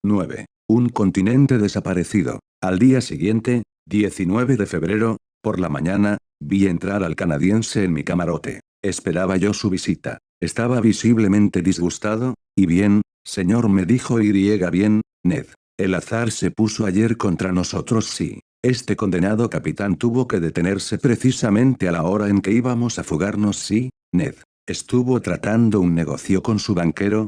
9. Un continente desaparecido. Al día siguiente, 19 de febrero, por la mañana, vi entrar al canadiense en mi camarote. Esperaba yo su visita. Estaba visiblemente disgustado. Y bien, señor, me dijo bien, Ned. El azar se puso ayer contra nosotros, sí. Este condenado capitán tuvo que detenerse precisamente a la hora en que íbamos a fugarnos, sí, Ned. Estuvo tratando un negocio con su banquero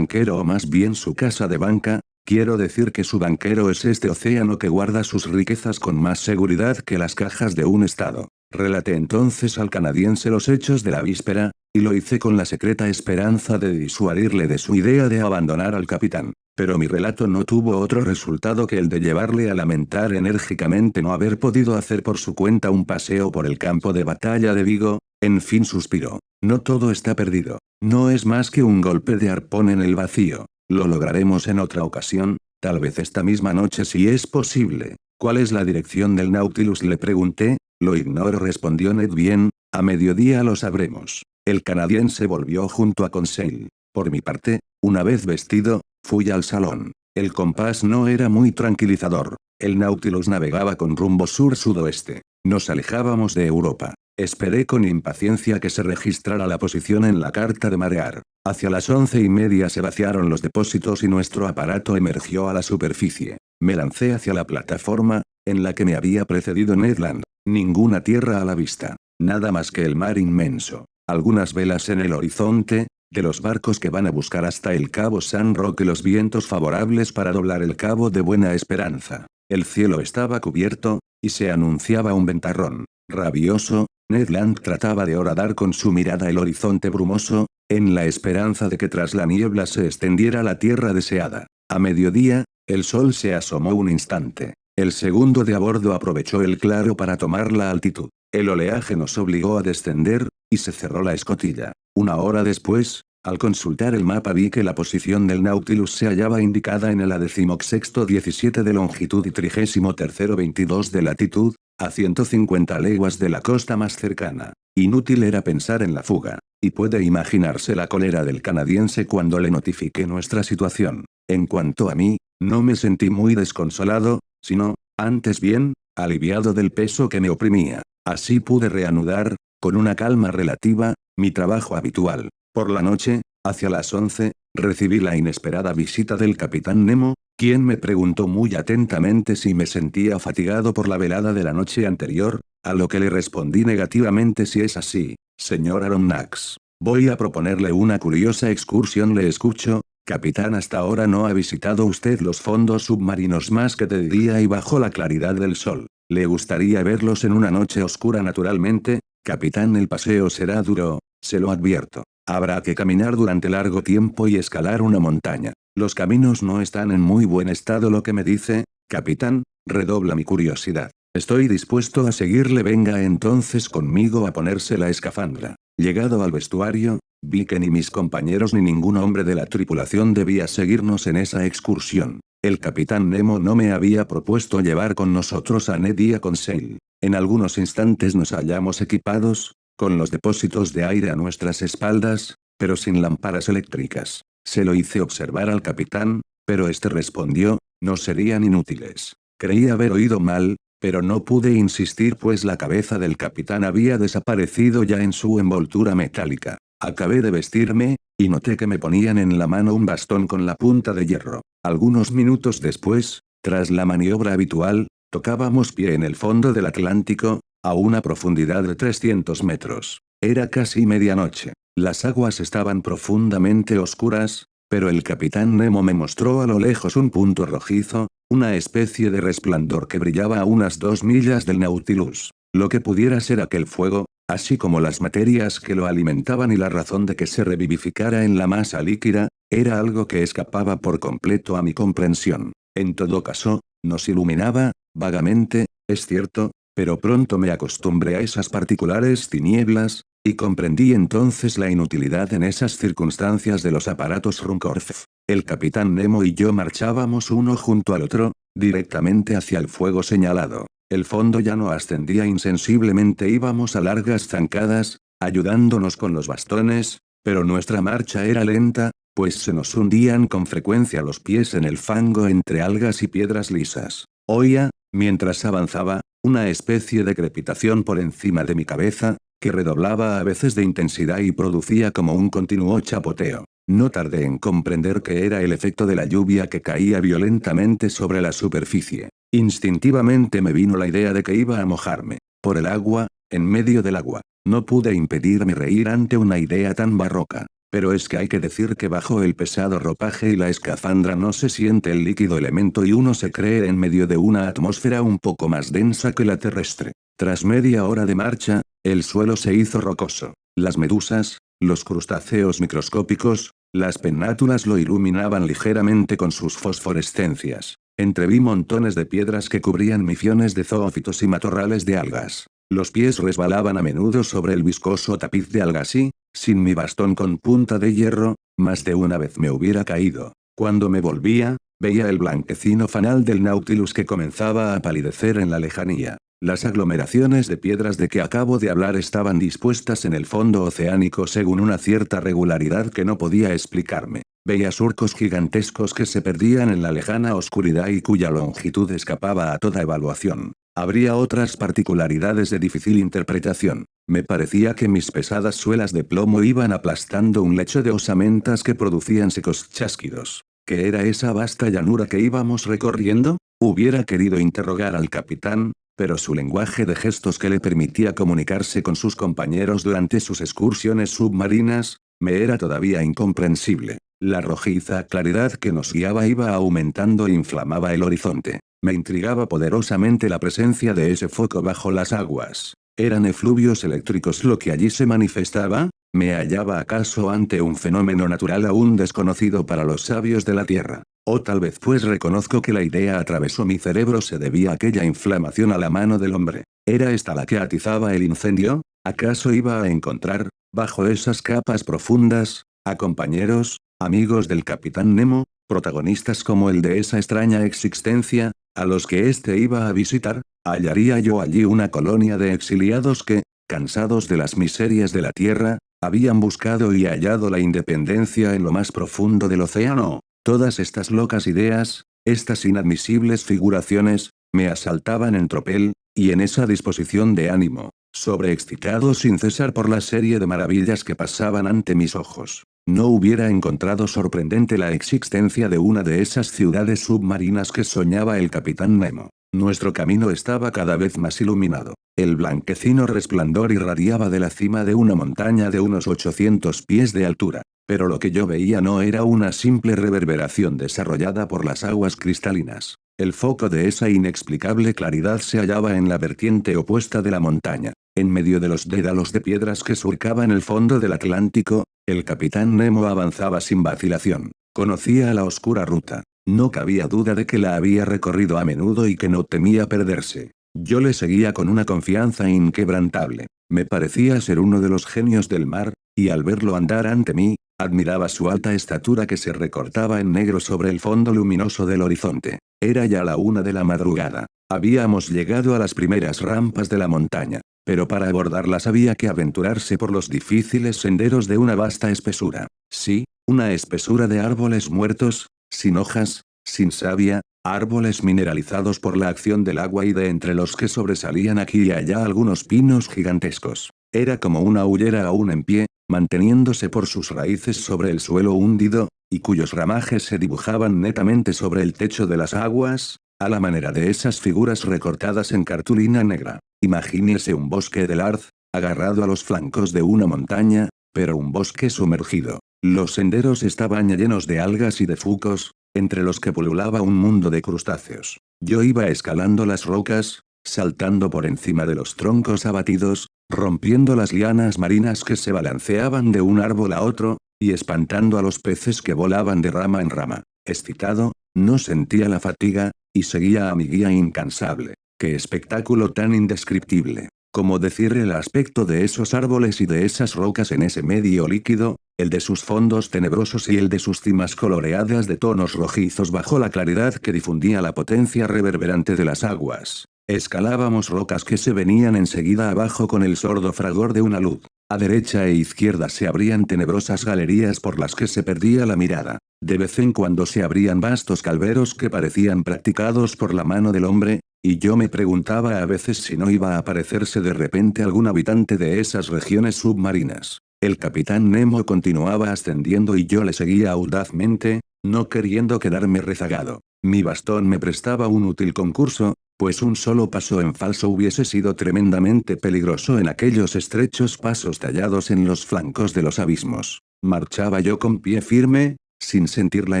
o más bien su casa de banca. Quiero decir que su banquero es este océano que guarda sus riquezas con más seguridad que las cajas de un estado. Relaté entonces al canadiense los hechos de la víspera, y lo hice con la secreta esperanza de disuadirle de su idea de abandonar al capitán. Pero mi relato no tuvo otro resultado que el de llevarle a lamentar enérgicamente no haber podido hacer por su cuenta un paseo por el campo de batalla de Vigo. En fin, suspiró. No todo está perdido. No es más que un golpe de arpón en el vacío. Lo lograremos en otra ocasión, tal vez esta misma noche si es posible. ¿Cuál es la dirección del Nautilus?, le pregunté. Lo ignoro, respondió Ned. Bien, a mediodía lo sabremos. El canadiense volvió junto a Conseil. Por mi parte, una vez vestido, fui al salón. El compás no era muy tranquilizador. El Nautilus navegaba con rumbo sur-sudoeste. Nos alejábamos de Europa. Esperé con impaciencia que se registrara la posición en la carta de marear. Hacia las 11:30 se vaciaron los depósitos y nuestro aparato emergió a la superficie. Me lancé hacia la plataforma, en la que me había precedido Ned Land. Ninguna tierra a la vista. Nada más que el mar inmenso. Algunas velas en el horizonte, de los barcos que van a buscar hasta el cabo San Roque, los vientos favorables para doblar el cabo de Buena Esperanza. El cielo estaba cubierto, y se anunciaba un ventarrón. Rabioso, Ned Land trataba de horadar con su mirada el horizonte brumoso, en la esperanza de que tras la niebla se extendiera la tierra deseada. A mediodía, el sol se asomó un instante. El segundo de a bordo aprovechó el claro para tomar la altitud. El oleaje nos obligó a descender, y se cerró la escotilla. Una hora después, al consultar el mapa vi que la posición del Nautilus se hallaba indicada en el 16º-17 de longitud y 33º-22 de latitud, a 150 leguas de la costa más cercana. Inútil era pensar en la fuga. Y puede imaginarse la cólera del canadiense cuando le notifiqué nuestra situación. En cuanto a mí, no me sentí muy desconsolado, sino, antes bien, aliviado del peso que me oprimía. Así pude reanudar, con una calma relativa, mi trabajo habitual. Por la noche, hacia las 11, recibí la inesperada visita del capitán Nemo, quien me preguntó muy atentamente si me sentía fatigado por la velada de la noche anterior, a lo que le respondí negativamente. Si es así, señor Aronnax, voy a proponerle una curiosa excursión. Le escucho, capitán. Hasta ahora no ha visitado usted los fondos submarinos más que de día y bajo la claridad del sol. ¿Le gustaría verlos en una noche oscura? Naturalmente, capitán. El paseo será duro, se lo advierto. Habrá que caminar durante largo tiempo y escalar una montaña. Los caminos no están en muy buen estado. ¿Lo que me dice, capitán? Redobla mi curiosidad. Estoy dispuesto a seguirle. Venga entonces conmigo a ponerse la escafandra. Llegado al vestuario, vi que ni mis compañeros ni ningún hombre de la tripulación debía seguirnos en esa excursión. El capitán Nemo no me había propuesto llevar con nosotros a Ned y a Conseil. En algunos instantes nos hallamos equipados, con los depósitos de aire a nuestras espaldas, pero sin lámparas eléctricas. Se lo hice observar al capitán, pero este respondió, no serían inútiles. Creí haber oído mal, pero no pude insistir pues la cabeza del capitán había desaparecido ya en su envoltura metálica. Acabé de vestirme, y noté que me ponían en la mano un bastón con la punta de hierro. Algunos minutos después, tras la maniobra habitual, tocábamos pie en el fondo del Atlántico, a una profundidad de 300 metros. Era casi medianoche. Las aguas estaban profundamente oscuras, pero el capitán Nemo me mostró a lo lejos un punto rojizo, una especie de resplandor que brillaba a unas 2 millas del Nautilus. Lo que pudiera ser aquel fuego, así como las materias que lo alimentaban y la razón de que se revivificara en la masa líquida, era algo que escapaba por completo a mi comprensión. En todo caso, nos iluminaba, vagamente, es cierto, pero pronto me acostumbré a esas particulares tinieblas, y comprendí entonces la inutilidad en esas circunstancias de los aparatos Runcorf. El capitán Nemo y yo marchábamos uno junto al otro, directamente hacia el fuego señalado. El fondo ya no ascendía insensiblemente. Íbamos a largas zancadas, ayudándonos con los bastones, pero nuestra marcha era lenta, pues se nos hundían con frecuencia los pies en el fango entre algas y piedras lisas. Oía, mientras avanzaba, una especie de crepitación por encima de mi cabeza, que redoblaba a veces de intensidad y producía como un continuo chapoteo. No tardé en comprender que era el efecto de la lluvia que caía violentamente sobre la superficie. Instintivamente me vino la idea de que iba a mojarme. Por el agua, en medio del agua. No pude impedirme reír ante una idea tan barroca. Pero es que hay que decir que bajo el pesado ropaje y la escafandra no se siente el líquido elemento y uno se cree en medio de una atmósfera un poco más densa que la terrestre. Tras media hora de marcha, el suelo se hizo rocoso. Las medusas, los crustáceos microscópicos, las pennátulas lo iluminaban ligeramente con sus fosforescencias. Entreví montones de piedras que cubrían misiones de zoófitos y matorrales de algas. Los pies resbalaban a menudo sobre el viscoso tapiz de algas y, sin mi bastón con punta de hierro, más de una vez me hubiera caído. Cuando me volvía, veía el blanquecino fanal del Nautilus que comenzaba a palidecer en la lejanía. Las aglomeraciones de piedras de que acabo de hablar estaban dispuestas en el fondo oceánico según una cierta regularidad que no podía explicarme. Veía surcos gigantescos que se perdían en la lejana oscuridad y cuya longitud escapaba a toda evaluación. Habría otras particularidades de difícil interpretación. Me parecía que mis pesadas suelas de plomo iban aplastando un lecho de osamentas que producían secos chasquidos. ¿Qué era esa vasta llanura que íbamos recorriendo? Hubiera querido interrogar al capitán, pero su lenguaje de gestos que le permitía comunicarse con sus compañeros durante sus excursiones submarinas, me era todavía incomprensible. La rojiza claridad que nos guiaba iba aumentando e inflamaba el horizonte. Me intrigaba poderosamente la presencia de ese foco bajo las aguas. ¿Eran efluvios eléctricos lo que allí se manifestaba? ¿Me hallaba acaso ante un fenómeno natural aún desconocido para los sabios de la Tierra? O tal vez pues reconozco que la idea atravesó mi cerebro se debía a aquella inflamación a la mano del hombre. ¿Era esta la que atizaba el incendio? ¿Acaso iba a encontrar, bajo esas capas profundas, a compañeros, amigos del Capitán Nemo, protagonistas como el de esa extraña existencia, a los que éste iba a visitar? ¿Hallaría yo allí una colonia de exiliados que, cansados de las miserias de la Tierra, habían buscado y hallado la independencia en lo más profundo del océano? Todas estas locas ideas, estas inadmisibles figuraciones, me asaltaban en tropel, y en esa disposición de ánimo, sobreexcitado sin cesar por la serie de maravillas que pasaban ante mis ojos, no hubiera encontrado sorprendente la existencia de una de esas ciudades submarinas que soñaba el Capitán Nemo. Nuestro camino estaba cada vez más iluminado. El blanquecino resplandor irradiaba de la cima de una montaña de unos 800 pies de altura. Pero lo que yo veía no era una simple reverberación desarrollada por las aguas cristalinas. El foco de esa inexplicable claridad se hallaba en la vertiente opuesta de la montaña. En medio de los dédalos de piedras que surcaban el fondo del Atlántico, el Capitán Nemo avanzaba sin vacilación. Conocía la oscura ruta. No cabía duda de que la había recorrido a menudo y que no temía perderse. Yo le seguía con una confianza inquebrantable. Me parecía ser uno de los genios del mar, y al verlo andar ante mí, admiraba su alta estatura que se recortaba en negro sobre el fondo luminoso del horizonte. Era ya la 1 de la madrugada. Habíamos llegado a las primeras rampas de la montaña, pero para abordarlas había que aventurarse por los difíciles senderos de una vasta espesura. Sí, una espesura de árboles muertos, sin hojas, sin savia, árboles mineralizados por la acción del agua y de entre los que sobresalían aquí y allá algunos pinos gigantescos. Era como una hullera aún en pie, manteniéndose por sus raíces sobre el suelo hundido, y cuyos ramajes se dibujaban netamente sobre el techo de las aguas, a la manera de esas figuras recortadas en cartulina negra. Imagínese un bosque de Larz, agarrado a los flancos de una montaña, pero un bosque sumergido. Los senderos estaban llenos de algas y de fucos, entre los que pululaba un mundo de crustáceos. Yo iba escalando las rocas, saltando por encima de los troncos abatidos, rompiendo las lianas marinas que se balanceaban de un árbol a otro, y espantando a los peces que volaban de rama en rama. Excitado, no sentía la fatiga, y seguía a mi guía incansable. ¡Qué espectáculo tan indescriptible! Como decir el aspecto de esos árboles y de esas rocas en ese medio líquido, el de sus fondos tenebrosos y el de sus cimas coloreadas de tonos rojizos bajo la claridad que difundía la potencia reverberante de las aguas. Escalábamos rocas que se venían enseguida abajo con el sordo fragor de una luz. A derecha e izquierda se abrían tenebrosas galerías por las que se perdía la mirada. De vez en cuando se abrían vastos calderos que parecían practicados por la mano del hombre, y yo me preguntaba a veces si no iba a aparecerse de repente algún habitante de esas regiones submarinas. El capitán Nemo continuaba ascendiendo y yo le seguía audazmente, no queriendo quedarme rezagado. Mi bastón me prestaba un útil concurso, pues un solo paso en falso hubiese sido tremendamente peligroso en aquellos estrechos pasos tallados en los flancos de los abismos. Marchaba yo con pie firme, sin sentir la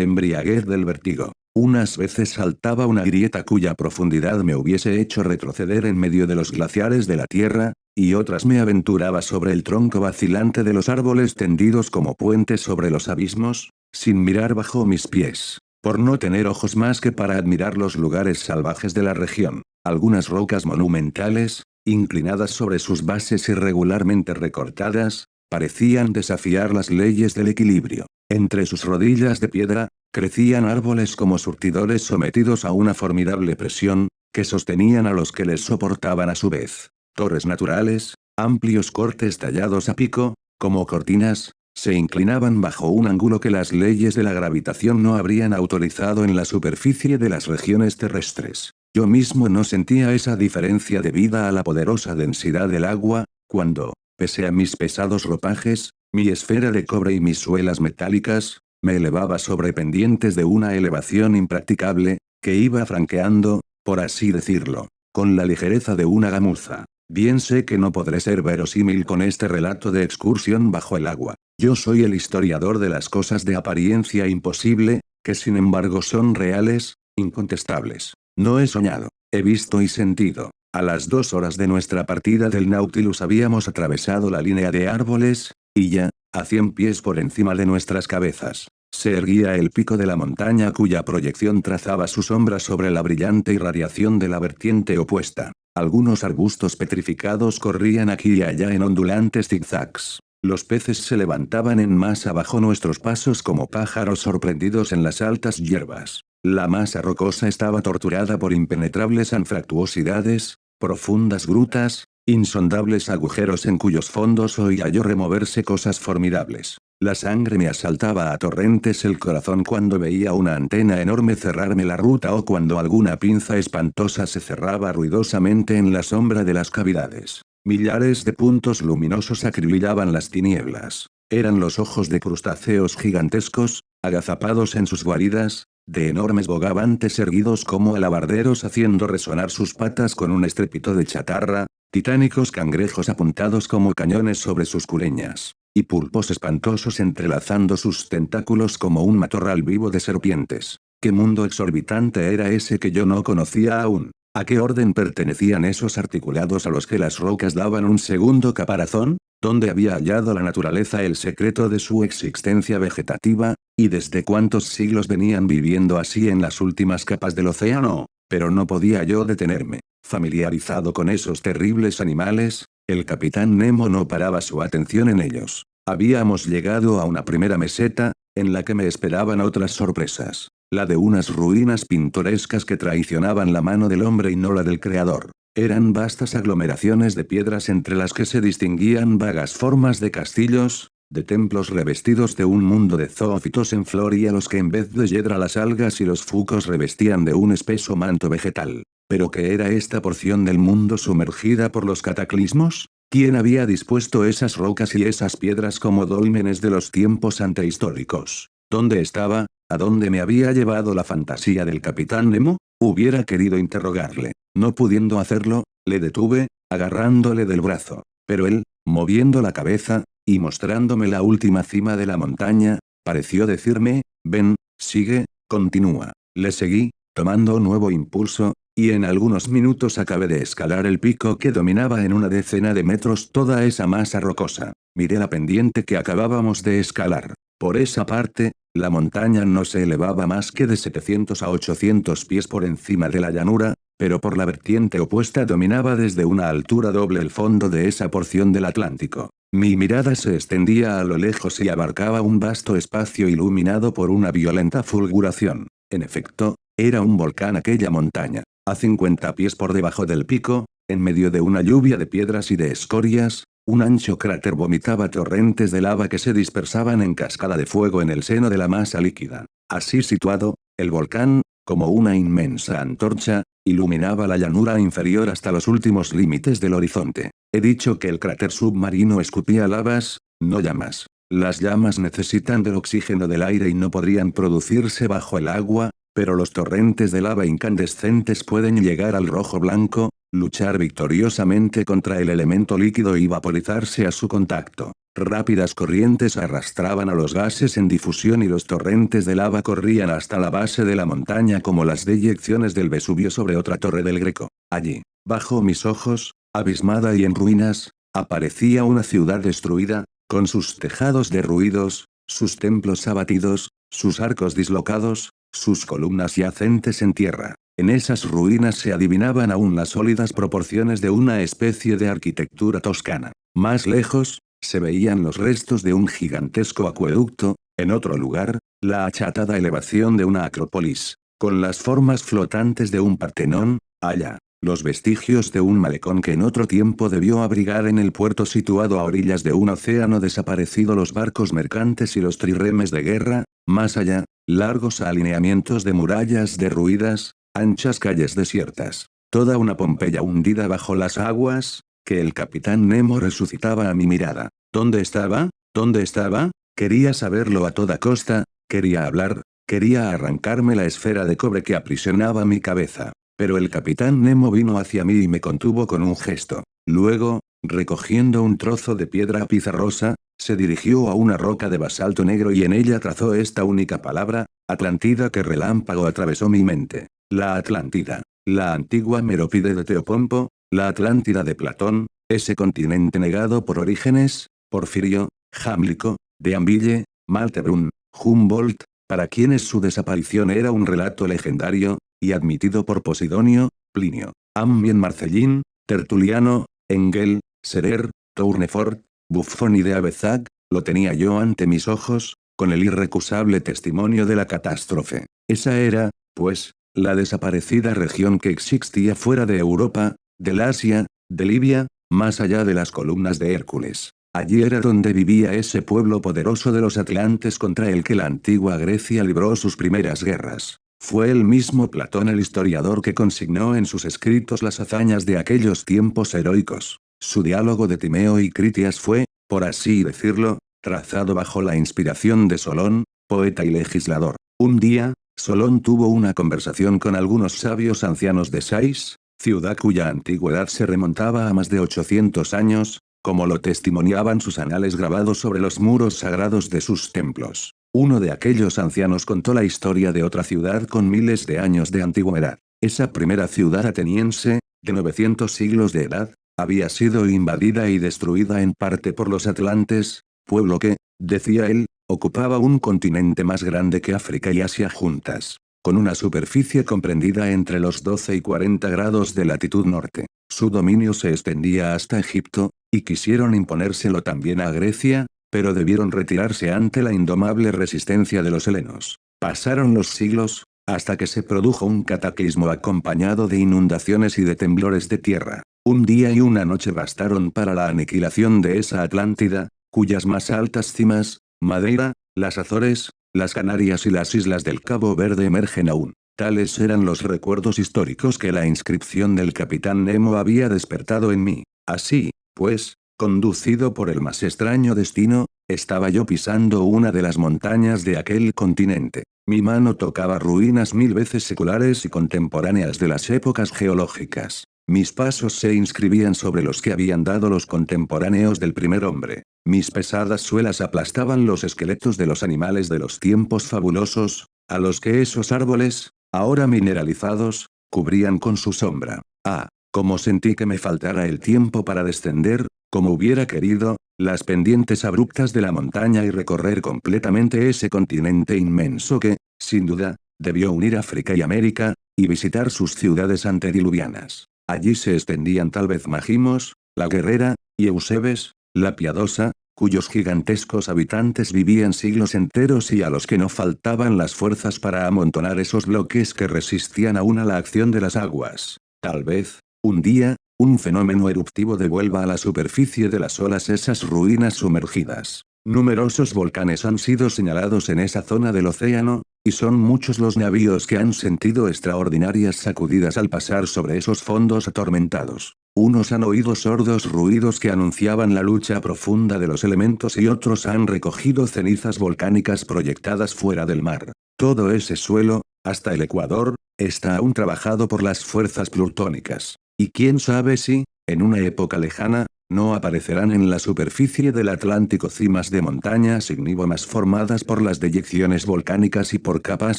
embriaguez del vértigo. Unas veces saltaba una grieta cuya profundidad me hubiese hecho retroceder en medio de los glaciares de la Tierra, y otras me aventuraba sobre el tronco vacilante de los árboles tendidos como puentes sobre los abismos, sin mirar bajo mis pies, por no tener ojos más que para admirar los lugares salvajes de la región. Algunas rocas monumentales, inclinadas sobre sus bases irregularmente recortadas, parecían desafiar las leyes del equilibrio. Entre sus rodillas de piedra, crecían árboles como surtidores sometidos a una formidable presión, que sostenían a los que les soportaban a su vez. Torres naturales, amplios cortes tallados a pico, como cortinas, se inclinaban bajo un ángulo que las leyes de la gravitación no habrían autorizado en la superficie de las regiones terrestres. Yo mismo no sentía esa diferencia debida a la poderosa densidad del agua, cuando, pese a mis pesados ropajes, mi esfera de cobre y mis suelas metálicas, me elevaba sobre pendientes de una elevación impracticable, que iba franqueando, por así decirlo, con la ligereza de una gamuza. Bien sé que no podré ser verosímil con este relato de excursión bajo el agua. Yo soy el historiador de las cosas de apariencia imposible, que sin embargo son reales, incontestables. No he soñado, he visto y sentido. A las 2 horas de nuestra partida del Nautilus habíamos atravesado la línea de árboles, y ya, a 100 pies por encima de nuestras cabezas, se erguía el pico de la montaña cuya proyección trazaba su sombra sobre la brillante irradiación de la vertiente opuesta. Algunos arbustos petrificados corrían aquí y allá en ondulantes zigzags. Los peces se levantaban en masa bajo nuestros pasos como pájaros sorprendidos en las altas hierbas. La masa rocosa estaba torturada por impenetrables anfractuosidades, profundas grutas, insondables agujeros en cuyos fondos oía yo removerse cosas formidables. La sangre me asaltaba a torrentes el corazón cuando veía una antena enorme cerrarme la ruta o cuando alguna pinza espantosa se cerraba ruidosamente en la sombra de las cavidades. Millares de puntos luminosos acribillaban las tinieblas. Eran los ojos de crustáceos gigantescos, agazapados en sus guaridas, de enormes bogavantes erguidos como alabarderos haciendo resonar sus patas con un estrépito de chatarra, titánicos cangrejos apuntados como cañones sobre sus cureñas, y pulpos espantosos entrelazando sus tentáculos como un matorral vivo de serpientes. ¿Qué mundo exorbitante era ese que yo no conocía aún? ¿A qué orden pertenecían esos articulados a los que las rocas daban un segundo caparazón? ¿Dónde había hallado la naturaleza el secreto de su existencia vegetativa, y desde cuántos siglos venían viviendo así en las últimas capas del océano? Pero no podía yo detenerme. Familiarizado con esos terribles animales, el capitán Nemo no paraba su atención en ellos. Habíamos llegado a una primera meseta, en la que me esperaban otras sorpresas. La de unas ruinas pintorescas que traicionaban la mano del hombre y no la del creador. Eran vastas aglomeraciones de piedras entre las que se distinguían vagas formas de castillos, de templos revestidos de un mundo de zoófitos en flor y a los que en vez de hiedra las algas y los fucos revestían de un espeso manto vegetal. ¿Pero qué era esta porción del mundo sumergida por los cataclismos? ¿Quién había dispuesto esas rocas y esas piedras como dólmenes de los tiempos antehistóricos? ¿Dónde estaba? ¿A dónde me había llevado la fantasía del capitán Nemo? Hubiera querido interrogarle. No pudiendo hacerlo, le detuve, agarrándole del brazo. Pero él, moviendo la cabeza, y mostrándome la última cima de la montaña, pareció decirme, ven, sigue, continúa. Le seguí, tomando nuevo impulso, y en algunos minutos acabé de escalar el pico que dominaba en una decena de metros toda esa masa rocosa. Miré la pendiente que acabábamos de escalar. Por esa parte, la montaña no se elevaba más que de 700 a 800 pies por encima de la llanura, pero por la vertiente opuesta dominaba desde una altura doble el fondo de esa porción del Atlántico. Mi mirada se extendía a lo lejos y abarcaba un vasto espacio iluminado por una violenta fulguración. En efecto, era un volcán aquella montaña. A 50 pies por debajo del pico, en medio de una lluvia de piedras y de escorias, Un ancho cráter vomitaba torrentes de lava que se dispersaban en cascada de fuego en el seno de la masa líquida. Así situado, el volcán, como una inmensa antorcha, iluminaba la llanura inferior hasta los últimos límites del horizonte. He dicho que el cráter submarino escupía lavas, no llamas. Las llamas necesitan del oxígeno del aire y no podrían producirse bajo el agua, pero los torrentes de lava incandescentes pueden llegar al rojo blanco, luchar victoriosamente contra el elemento líquido y vaporizarse a su contacto. Rápidas corrientes arrastraban a los gases en difusión y los torrentes de lava corrían hasta la base de la montaña como las deyecciones del Vesubio sobre otra torre del Greco. Allí, bajo mis ojos, abismada y en ruinas, aparecía una ciudad destruida, con sus tejados derruidos, sus templos abatidos, sus arcos dislocados, sus columnas yacentes en tierra. En esas ruinas se adivinaban aún las sólidas proporciones de una especie de arquitectura toscana. Más lejos, se veían los restos de un gigantesco acueducto, en otro lugar, la achatada elevación de una acrópolis, con las formas flotantes de un Partenón, allá, los vestigios de un malecón que en otro tiempo debió abrigar en el puerto situado a orillas de un océano desaparecido los barcos mercantes y los trirremes de guerra, más allá, largos alineamientos de murallas derruidas, anchas calles desiertas, toda una Pompeya hundida bajo las aguas, que el capitán Nemo resucitaba a mi mirada. ¿Dónde estaba? ¿Dónde estaba? Quería saberlo a toda costa, quería hablar, quería arrancarme la esfera de cobre que aprisionaba mi cabeza. Pero el capitán Nemo vino hacia mí y me contuvo con un gesto. Luego, recogiendo un trozo de piedra pizarrosa, se dirigió a una roca de basalto negro y en ella trazó esta única palabra, Atlántida, que relámpago atravesó mi mente. La Atlántida. La antigua Merópide de Teopompo, la Atlántida de Platón, ese continente negado por Orígenes, Porfirio, Jámblico, Deambille, Maltebrun, Humboldt, para quienes su desaparición era un relato legendario, y admitido por Posidonio, Plinio, Ammien Marcellin, Tertuliano, Engel, Serer, Tournefort, Buffon y de Abezac, lo tenía yo ante mis ojos, con el irrecusable testimonio de la catástrofe. Esa era, pues, la desaparecida región que existía fuera de Europa, del Asia, de Libia, más allá de las columnas de Hércules. Allí era donde vivía ese pueblo poderoso de los atlantes contra el que la antigua Grecia libró sus primeras guerras. Fue el mismo Platón el historiador que consignó en sus escritos las hazañas de aquellos tiempos heroicos. Su diálogo de Timeo y Critias fue, por así decirlo, trazado bajo la inspiración de Solón, poeta y legislador. Un día, Solón tuvo una conversación con algunos sabios ancianos de Sais, ciudad cuya antigüedad se remontaba a más de 800 años, como lo testimoniaban sus anales grabados sobre los muros sagrados de sus templos. Uno de aquellos ancianos contó la historia de otra ciudad con miles de años de antigüedad. Esa primera ciudad ateniense, de 900 siglos de edad, había sido invadida y destruida en parte por los atlantes, pueblo que, decía él, ocupaba un continente más grande que África y Asia juntas, con una superficie comprendida entre los 12 y 40 grados de latitud norte. Su dominio se extendía hasta Egipto, y quisieron imponérselo también a Grecia, pero debieron retirarse ante la indomable resistencia de los helenos. Pasaron los siglos, hasta que se produjo un cataclismo acompañado de inundaciones y de temblores de tierra. Un día y una noche bastaron para la aniquilación de esa Atlántida, cuyas más altas cimas, Madeira, las Azores, las Canarias y las islas del Cabo Verde emergen aún. Tales eran los recuerdos históricos que la inscripción del capitán Nemo había despertado en mí. Así, pues, conducido por el más extraño destino, estaba yo pisando una de las montañas de aquel continente. Mi mano tocaba ruinas 1000 veces seculares y contemporáneas de las épocas geológicas. Mis pasos se inscribían sobre los que habían dado los contemporáneos del primer hombre. Mis pesadas suelas aplastaban los esqueletos de los animales de los tiempos fabulosos, a los que esos árboles, ahora mineralizados, cubrían con su sombra. Ah, cómo sentí que me faltara el tiempo para descender, como hubiera querido, las pendientes abruptas de la montaña y recorrer completamente ese continente inmenso que, sin duda, debió unir África y América, y visitar sus ciudades antediluvianas. Allí se extendían tal vez Magimos, la guerrera, y Eusebes, la piadosa, cuyos gigantescos habitantes vivían siglos enteros y a los que no faltaban las fuerzas para amontonar esos bloques que resistían aún a la acción de las aguas. Tal vez, un día, un fenómeno eruptivo devuelva a la superficie de las olas esas ruinas sumergidas. Numerosos volcanes han sido señalados en esa zona del océano, y son muchos los navíos que han sentido extraordinarias sacudidas al pasar sobre esos fondos atormentados. Unos han oído sordos ruidos que anunciaban la lucha profunda de los elementos y otros han recogido cenizas volcánicas proyectadas fuera del mar. Todo ese suelo, hasta el Ecuador, está aún trabajado por las fuerzas plutónicas. Y quién sabe si, en una época lejana, no aparecerán en la superficie del Atlántico cimas de montañas ignívomas formadas por las deyecciones volcánicas y por capas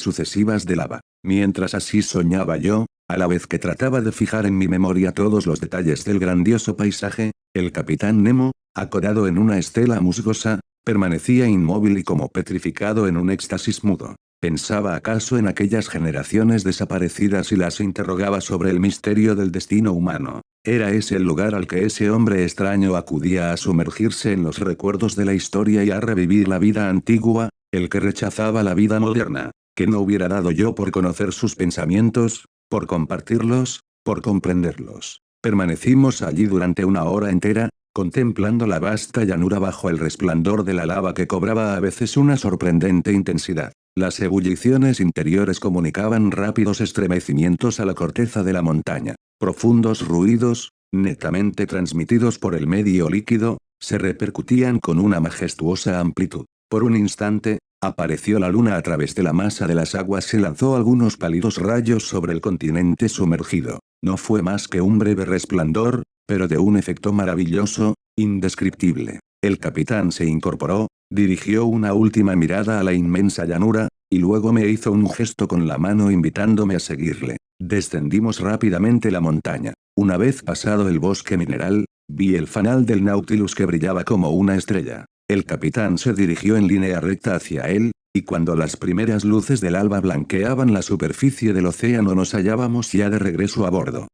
sucesivas de lava. Mientras así soñaba yo, a la vez que trataba de fijar en mi memoria todos los detalles del grandioso paisaje, el capitán Nemo, acodado en una estela musgosa, permanecía inmóvil y como petrificado en un éxtasis mudo. Pensaba acaso en aquellas generaciones desaparecidas y las interrogaba sobre el misterio del destino humano. Era ese el lugar al que ese hombre extraño acudía a sumergirse en los recuerdos de la historia y a revivir la vida antigua, el que rechazaba la vida moderna. ¿Qué no hubiera dado yo por conocer sus pensamientos, por compartirlos, por comprenderlos? Permanecimos allí durante una hora entera, contemplando la vasta llanura bajo el resplandor de la lava que cobraba a veces una sorprendente intensidad. Las ebulliciones interiores comunicaban rápidos estremecimientos a la corteza de la montaña. Profundos ruidos, netamente transmitidos por el medio líquido, se repercutían con una majestuosa amplitud. Por un instante, apareció la luna a través de la masa de las aguas y lanzó algunos pálidos rayos sobre el continente sumergido. No fue más que un breve resplandor, pero de un efecto maravilloso, indescriptible. El capitán se incorporó, dirigió una última mirada a la inmensa llanura, y luego me hizo un gesto con la mano invitándome a seguirle. Descendimos rápidamente la montaña. Una vez pasado el bosque mineral, vi el fanal del Nautilus que brillaba como una estrella. El capitán se dirigió en línea recta hacia él, y cuando las primeras luces del alba blanqueaban la superficie del océano nos hallábamos ya de regreso a bordo.